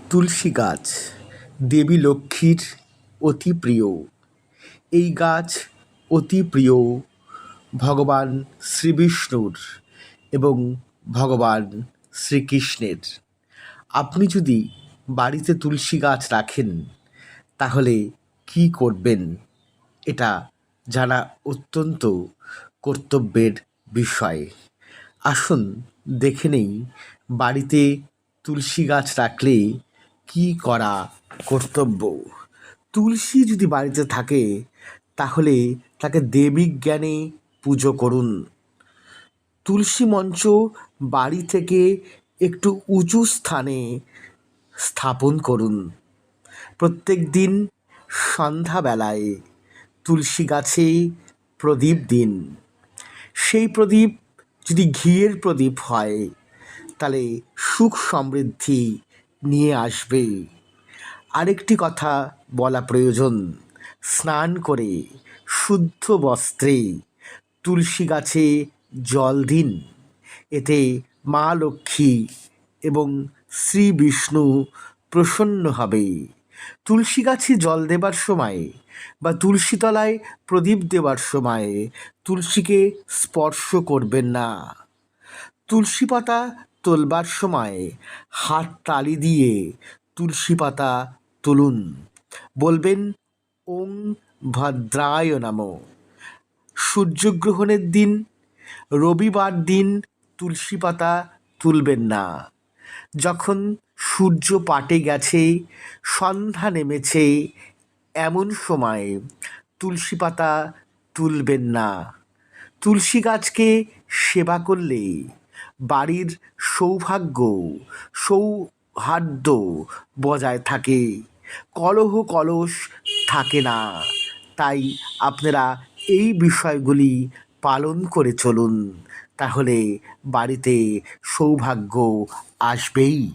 তুলসী গাছ দেবী লক্ষ্মীর অতি প্রিয়। এই গাছ অতি প্রিয় ভগবান শ্রীবিষ্ণুর এবং ভগবান শ্রীকৃষ্ণের। আপনি যদি বাড়িতে তুলসী গাছ রাখেন তাহলে কী করবেন এটা জানা অত্যন্ত কর্তব্যের বিষয়। আসুন দেখে নেই বাড়িতে তুলসী গাছ রাখলে কী করা কর্তব্য। তুলসী যদি বাড়িতে থাকে তাহলে তাকে দেবী জ্ঞানে পুজো করুন। তুলসী মঞ্চ বাড়ি থেকে একটু উঁচু স্থানে স্থাপন করুন। প্রত্যেক দিন সন্ধ্যাবেলায় তুলসী গাছে প্রদীপ দিন। সেই প্রদীপ যদি ঘিয়ের প্রদীপ হয় তাহলে সুখ সমৃদ্ধি নিয়ে আসবে। আরেকটি কথা বলা প্রয়োজন, স্নান করে শুদ্ধ বস্ত্রে তুলসী গাছে জল দিন। এতে মা লক্ষ্মী এবং শ্রী বিষ্ণু প্রসন্ন হবে। তুলসী গাছে জল দেবার সময় বা তুলসী তলায় প্রদীপ দেওয়ার সময় তুলসীকে স্পর্শ করবেন না। তুলসী পাতা তোলবার সময় হাত তালি দিয়ে তুলসী পাতা তুলুন। বলবেন ওং ভদ্রায় নমঃ। সূর্যগ্রহণের দিন, রবিবার দিন তুলসী পাতা তুলবেন না। যখন সূর্য পাটে গেছে, সন্ধ্যা নেমেছে, এমন সময় তুলসী পাতা তুলবেন না। তুলসী গাছকে সেবা করলে বাড়ির সৌভাগ্য সৌহার্দ্য বজায় থাকে, কলহ কলস থাকে না। তাই আপনারা এই বিষয়গুলি পালন করে চলুন, তাহলে বাড়িতে সৌভাগ্য আসবেই।